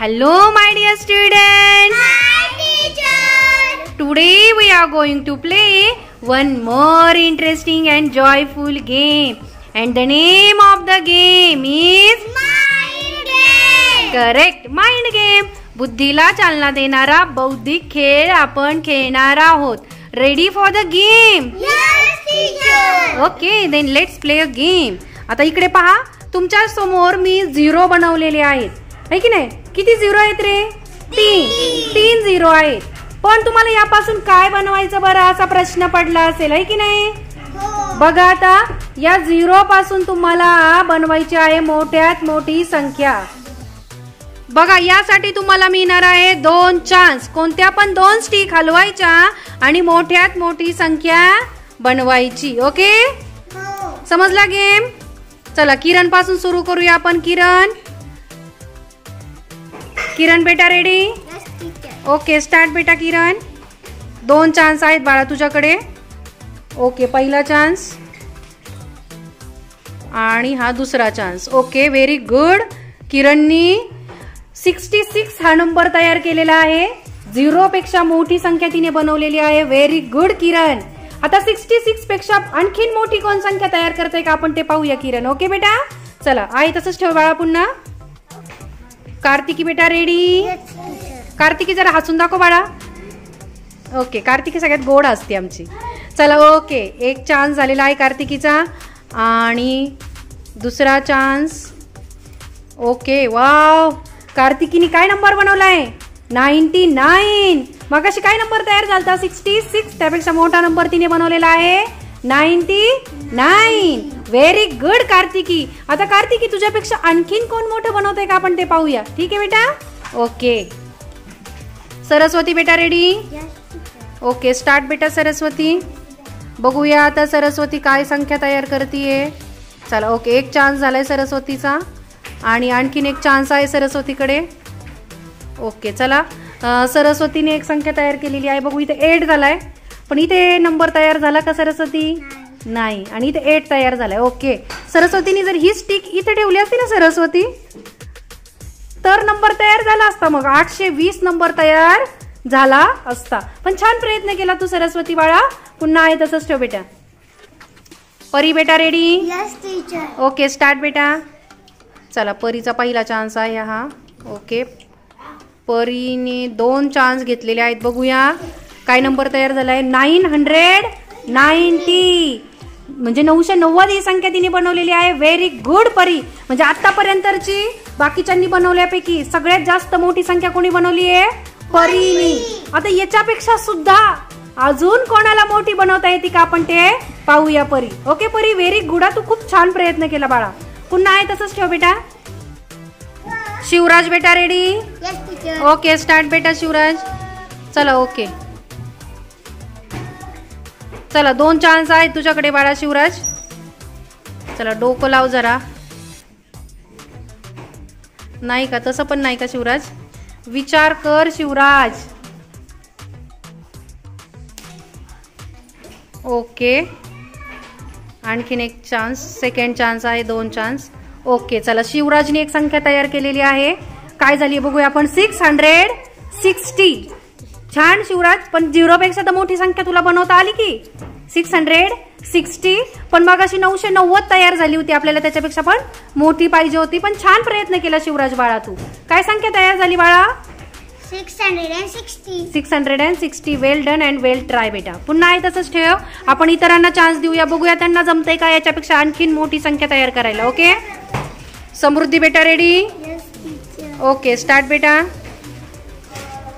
Hello my dear students. Hi teacher. Today we are going to play one more interesting and joyful game. And the name of the game is Mind game. correct, mind game. बुद्धीला चालना देणारा बौद्धिक खेळ आपण खेळणार आहोत. Ready for the game? Yes teacher. Okay, then let's play a game. आता इकडे पहा, तुमच्या समोर मी 0 बनवलेले आहेत. है की नाही? किती 0 आहेत रे? 3 0 आहेत. पण तुम्हाला यापासून काय बनवायचं बरं असा प्रश्न पडला असेल, है की नाही? हो. बघा आता, या 0 पासून तुम्हाला बनवायची आहे मोठ्यात मोठी संख्या. बघा, यासाठी तुम्हाला मिळणार आहे 2 चान्स. कोणत्या पण 2 स्टिक हलवायच्या आणि मोठ्यात मोठी संख्या बनवायची. ओके, हो. समजला गेम? चला किरण पासून सुरू करूया आपण. किरण बेटा ready? Yes teacher. Okay, start बेटा किरण. 2 चान्स आहेत बाळा तुझ्याकडे. ओके, पहिला चान्स आणि हा दुसरा चान्स. Okay, very good. किरणनी 66 हा नंबर तयार केलेला आहे. 0 पेक्षा मोठी संख्या तिने बनवलेली आहे. व्हेरी गुड किरण. आता 66 पेक्षा आणखीन मोठी कोण संख्या तयार करते का आपण ते पाहूया किरण. ओके बेटा, चला आहे तसंच ठेव बाळा. पुन्हा कार्तिकी बेटा रेडी? Yes teacher. कार्तिकी जरा हसून दाखव बाळा. ओके, कार्तिकी सगळ्यात गोड असते आमची. चला ओके, एक चान्स झालेला आहे कार्तिकीचा आणि दुसरा चान्स. Okay, wow. कार्तिकीने काय नंबर बनवलाय? 99. मग अशी काय नंबर तयार झाला? 66. त्यापेक्षा मोठा नंबर तिने बनवलेला आहे 99. Very good Kartiki. आता कार्तिकी तुझ्यापेक्षा आणखीन कोण मोठं बनवतंय का आपण ते पाहूया. ठीक आहे बेटा? ओके, सरस्वती बेटा ready? Yes teacher. Okay, start बेटा सरस्वती. बघूया आता सरस्वती काय संख्या तयार करतीये. चला ओके, एक चान्स झालाय सरस्वतीचा आणि आणखीन एक चान्स आहे सरस्वतीकडे. ओके, चला सरस्वतीने एक संख्या तयार केलेली आहे. बघू, इथे 8 झालाय. पण इथे नंबर तयार झाला का सरस्वती? नाही. आणि इथे 8 तयार झालाय. ओके, सरस्वतीने जर ही स्टिक इथे ठेवली असती ना सरस्वती, तर नंबर तयार झाला असता. मग 820 नंबर तयार झाला असता. पण छान प्रयत्न केला तू सरस्वती बाळा. पुन्हा आहे तसंच ठेव बेटा. परी बेटा ready? Yes teacher. Okay, start बेटा. चला, परीचा पहिला चान्स आहे हा. ओके, परीने 2 चान्स घेतलेले आहेत. बघूया काय नंबर तयार झालाय. 990. म्हणजे 990 ही संख्या तिने बनवलेली आहे. व्हेरी गुड परी. म्हणजे आतापर्यंतची बाकीच्यांनी बनवल्यापैकी सगळ्यात जास्त मोठी संख्या कोणी बनवली आहे? परीने. आता याच्यापेक्षा सुद्धा अजून कोणाला मोठी बनवता येते का आपण ते पाहूया परी. ओके परी, व्हेरी गुड. तू खूप छान प्रयत्न केला बाळा. पुन्हा आहे तसंच ठेव बेटा. शिवराज बेटा ready? Yes teacher. Okay, start बेटा शिवराज. चला ओके, चला 2 चान्स आहेत तुझ्याकडे बाळा शिवराज. चला डोकं लाव जरा. नाही का? तसं पण नाही का शिवराज? विचार कर शिवराज. ओके, आणखीन एक चान्स. सेकंड चान्स आहे. 2 चान्स. ओके, चला शिवराजने एक संख्या तयार केलेली आहे. काय झाली बघूया आपण. 660. छान शिवराज. पण 0 पेक्षा तर मोठी संख्या तुला बनवता आली की 660. पण मग अशी 990 तयार झाली होती. आपल्याला त्याच्यापेक्षा पण मोठी पाहिजे होती. पण छान प्रयत्न केला शिवराज बाळा तू. काय संख्या तयार झाली बाळा? 660. 660. वेल डन अँड वेल ट्राय बेटा. पुन्हा आहे तसंच ठेव. आपण इतरांना चान्स देऊया. बघूया त्यांना जमतंय का याच्यापेक्षा आणखीन मोठी संख्या तयार करायला. ओके, समृद्धी बेटा ready? Yes teacher. Okay, start बेटा.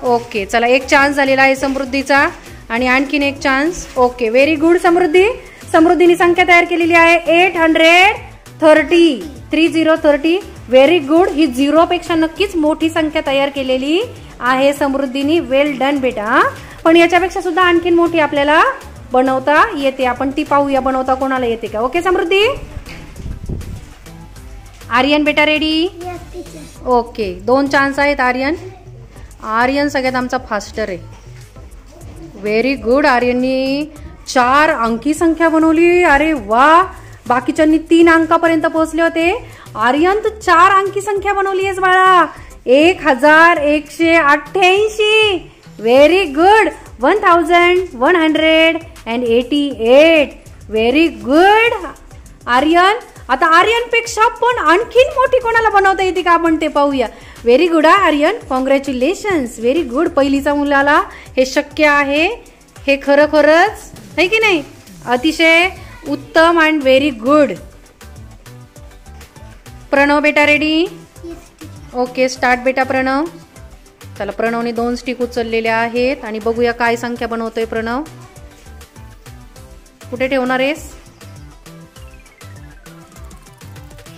ओके, चला एक चान्स झालेला आहे समृद्धीचा आणि आणखीन एक चान्स. ओके, व्हेरी गुड समृद्धी. समृद्धीने संख्या तयार केलेली आहे 830. 30. Very good. ही 0 पेक्षा नक्कीच मोठी संख्या तयार केलेली आहे समृद्धीने. वेल डन बेटा. पण याच्यापेक्षा सुद्धा आणखीन मोठी आपल्याला बनवता येते. आपण ती पाहूया बनवता कोणाला येते का. ओके समृद्धी. आर्यन बेटा ready? Yes teacher. Okay, 2 chance आहेत आर्यन. आर्यन सगळ्यात आमचा फास्टर आहे. Very good. आर्यननी 4 अंकी संख्या बनवली. अरे वा, बाकीच्यांनी 3 अंकापर्यंत पोहोचले होते. आर्यन तू 4 अंकी संख्या बनवली आहेस बाळा. 1188. Very good. 1188. Very good Aryan. आता आर्यन पेक्षा पण आणखीन मोठी कोणाला बनवता येते का आपण ते पाहूया. Very good Aryan. Congratulations. Very good. पहिलीचा मुलाला हे शक्य आहे. हे खरंच आहे की नाही. अतिशय उत्तम अँड व्हेरी गुड. प्रणव बेटा रेडी. ओके स्टार्ट बेटा प्रणव. चला प्रणवने 2 स्टिक उचललेल्या आहेत आणि बघूया काय संख्या बनवतोय प्रणव. कुठे ठेवणार आहेस.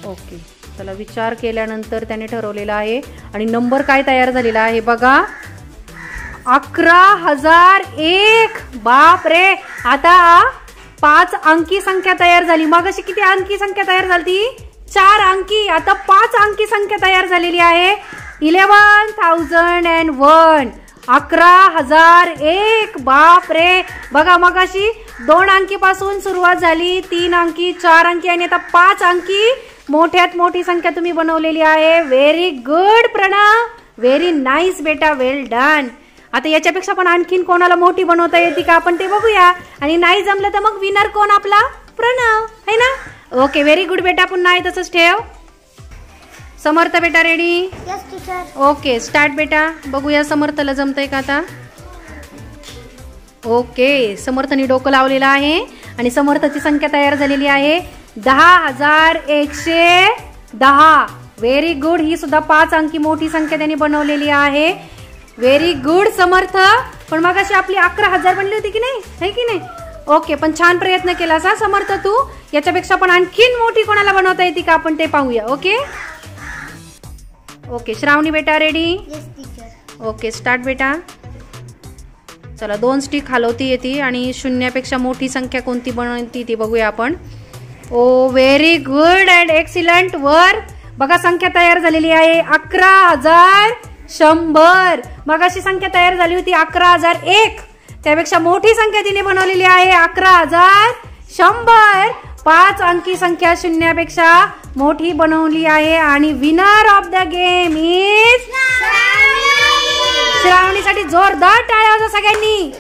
ओके चला विचार केल्यानंतर त्याने ठरवलेला आहे आणि नंबर काय तयार झालेला आहे बघा. 11,001. बाप रे. आता 5 अंकी संख्या तयार झाली. मग अशी किती अंकी संख्या तयार झाली. 4 अंकी. आता 5 अंकी संख्या तयार झालेली आहे. 11,001. 11,001. बाप रे. बघा मग अशी 2 अंकी पासून सुरुवात झाली. 3 अंकी 4 अंकी आणि आता 5 अंकी. मोठ्यात मोठी संख्या तुम्ही बनवलेली आहे. Very good Pranav. Very nice बेटा. Well done. आता याच्यापेक्षा पण आणखीन कोणाला मोठी बनवता येते का आपण ते बघूया आणि नाही जमलं तर मग विनर कोण आपला प्रणव है ना. ओके व्हेरी गुड बेटा. पुन्हा तसंच ठेव. समर्थ बेटा ready. Yes teacher. Okay start बेटा. बघूया समर्थला जमतंय का आता. ओके समर्थनी डोकं लावलेलं आहे आणि समर्थाची संख्या तयार झालेली आहे 10,110. Very good. ही सुद्धा 5 अंकी मोठी संख्या त्यांनी बनवलेली आहे. व्हेरी गुड समर्थ. पण मग अशी आपली 11,000 बनली होती की नाही है की नाही. ओके पण छान प्रयत्न केला सा समर्थ तू. याच्यापेक्षा पण आणखीन मोठी कोणाला बनवता येते का आपण ते पाहूया. ओके ओके श्रावणी बेटा ready. Yes teacher. Okay start बेटा. चला 2 स्टिक हलवती येते आणि 0पेक्षा मोठी संख्या कोणती बनवती ती बघूया आपण. Oh very good and excellent work. बघा संख्या तयार झालेली आहे 11,100. मग अशी संख्या तयार झाली होती 11,001. त्यापेक्षा मोठी संख्या तिने बनवलेली आहे 11,100. 5 अंकी संख्या 0पेक्षा मोठी बनवली आहे आणि winner of the game is श्रावणीसाठी जोरदार टाळ्या वाजवा सगळ्यांनी.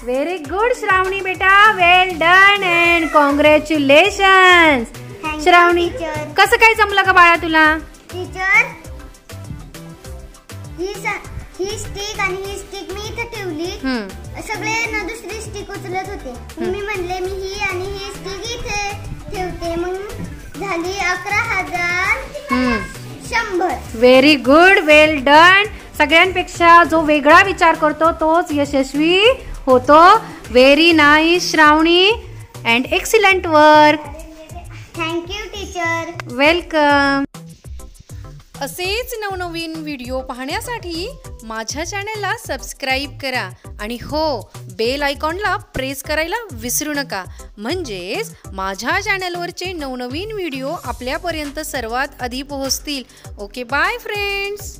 व्हेरी गुड श्रावणी बेटा. Well done and congratulations. Shravani कसं काय जमलं का बाळा तुला. टीचर ही स्टिक आणि ही स्टिक मी इथे ठेवली. सगळे ना दुसरी स्टिक उचलत होते. मी म्हणले मी ही आणि ही स्टिक इथे ठेवते. मग झाली 11,100. Very good. Well done. सगळ्यांपेक्षा जो वेगळा विचार करतो तोच यशस्वी होतो. Very nice Shravani and excellent work. Thank you teacher. Welcome. असेच नवनवीन व्हिडिओ पाहण्यासाठी माझ्या चॅनलला सबस्क्राईब करा आणि हो बेल आयकॉनला प्रेस करायला विसरू नका. म्हणजेच माझ्या चॅनलवरचे नवनवीन व्हिडिओ आपल्यापर्यंत सर्वात आधी पोहोचतील. Okay bye friends.